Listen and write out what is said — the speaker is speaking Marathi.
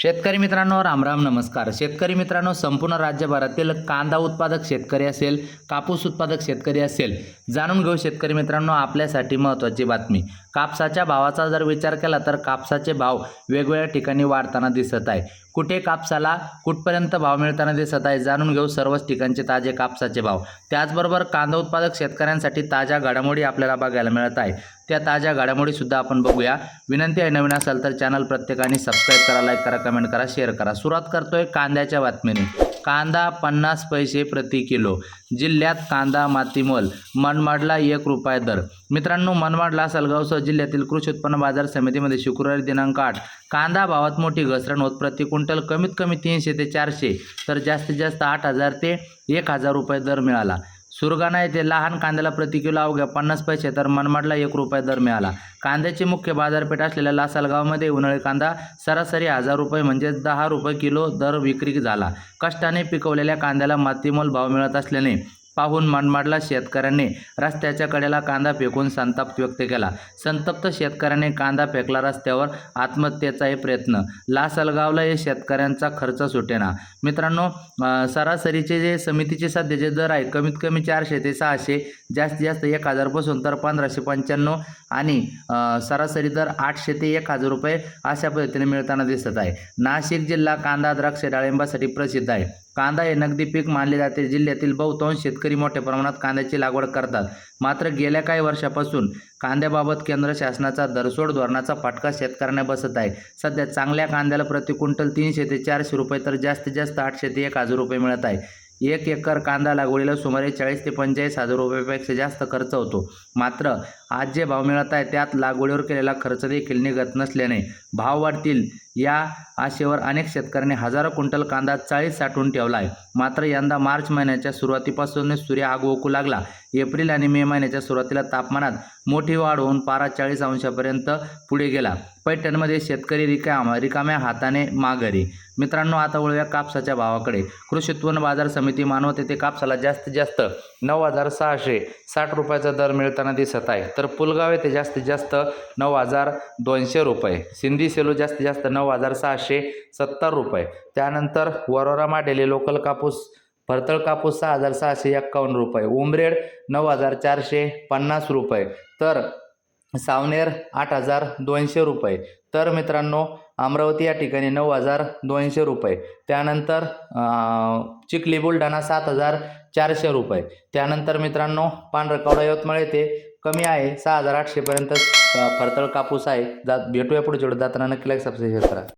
शेतकरी मित्रांनो, रामराम नमस्कार. शेतकरी मित्रांनो, संपूर्ण राज्यभरातील कांदा उत्पादक शेतकरी असेल, कापूस उत्पादक शेतकरी असेल, जाणून घेऊ शेतकरी मित्रांनो आपल्यासाठी महत्त्वाची बातमी. कापसाच्या भावाचा जर विचार केला तर कापसाचे भाव वेगवेगळ्या ठिकाणी वाढताना दिसत आहे. कुठे कापसाला कुठपर्यंत भाव मिळताना दिसत आहे, जाणून घेऊ सर्वच ठिकाणचे ताजे कापसाचे भाव. त्याचबरोबर कांदा उत्पादक शेतकऱ्यांसाठी ताज्या घडामोडी आपल्याला बघायला मिळत आहे. त्या ताज्या घडामोडी सुद्धा आपण बघूया. विनंती आहे, नवीन असाल तर चॅनल प्रत्येकाने सबस्क्राईब करा, लाईक करा, कमेंट करा, शेअर करा. सुरुवात करतोय कांद्याच्या बातमीने. कांदा 50 पैसे प्रति किलो. जिल्ह्यात कांदा मातीमोल. मनमाडला ₹1 दर. मित्रांनो, मनमाड लासलगाव जिल्ह्यातील कृषी उत्पन्न बाजार समितीमध्ये शुक्रवारी दिनांक 8 कांदा भावात मोठी घसरण होत प्रति क्विंटल कमीत कमी 300 ते 400 तर जास्तीत जास्त 8,000 ते ₹1,000 दर मिळाला. सुरगाणा येथे लहान कांद्याला प्रति किलो अवघ्या 50 पैसे तर मनमाडला ₹1 दर मिळाला. कांद्याची मुख्य बाजारपेठ असलेल्या लासलगावमध्ये उन्हाळी कांदा सरासरी ₹1,000 म्हणजे ₹10 किलो दर विक्री झाला. कष्टाने पिकवलेल्या कांद्याला मातीमोल भाव मिळत असल्याने पाहून मनमाडला शेतकऱ्यांनी रस्त्याच्या कडेला कांदा फेकून संताप व्यक्त केला. संतप्त शेतकऱ्यांनी कांदा फेकला रस्त्यावर. आत्महत्येचाही प्रयत्न. लासलगावला हे शेतकऱ्यांचा खर्च सुटेना. मित्रांनो, सरासरीचे जे समितीचे सध्याचे दर आहे कमीत कमी 400 ते 600, जास्तीत जास्त 1,000 पासून तर 1,595 आणि सरासरी दर 800 ते ₹1,000 अशा पद्धतीने मिळताना दिसत आहे. नाशिक जिल्हा कांदा, द्राक्ष, डाळिंबासाठी प्रसिद्ध आहे. कांदा हे नगदी पीक मानले जाते. जिल्ह्यातील बहुतांश शेतकरी मोठ्या प्रमाणात कांद्याची लागवड करतात. मात्र गेल्या काही वर्षापासून कांद्याबाबत केंद्र शासनाचा दरसोड धोरणाचा फटका शेतकऱ्यांना बसत आहे. सध्या चांगल्या कांद्याला प्रति क्विंटल 300 ते ₹400 तर जास्तीत जास्त 800 ते ₹1,000 मिळत आहे. 1 एकर कांदा लागवडीला सुमारे 40 ते 45,000 रुपयापेक्षा जास्त खर्च होतो. मात्र आज जे भाव मिळत आहे त्यात लागवडीवर केलेला खर्च देखील निघत नसल्याने भाव वाढतील या आशेवर अनेक शेतकऱ्यांनी हजारो क्विंटल कांदा चाळीत साठवून ठेवला आहे. मात्र यंदा मार्च महिन्याच्या सुरुवातीपासूनच सूर्य आग ओकू लागला. एप्रिल आणि मे महिन्याच्या सुरुवातीला तापमानात मोठी वाढ होऊन पारा 40 अंशापर्यंत पुढे गेला. पैठणमध्ये शेतकरी रिकाम्या हाताने माघारी. मित्रांनो, आता वळूया कापसाच्या भावाकडे. कृषी उत्पन्न बाजार समिती मानवत येथे कापसाला जास्तीत जास्त ₹9,660 दर मिळताना दिसत आहे. तर पुलगाव येथे जास्तीत जास्त ₹9,200. सिंधी सेलू जास्तीत जास्त ₹9,670. त्यानंतर वरोरा माडेली लोकल कापूस भरतळ कापूस ₹6,651. उमरेड ₹9,450. तर सावनेर ₹8,200. तर मित्रांनो, अमरावती या ठिकाणी ₹9,200. त्यानंतर चिखली बुलढाणा ₹7,400. त्यानंतर मित्रांनो, पांढरकवडा यवतमाळ येथे कमी आहे, 6,800 पर्यंत फरतळ कापूस आहे. भेटूया पुढे जोड जाताना. नक्की लाईक सबस्क्राईब करा.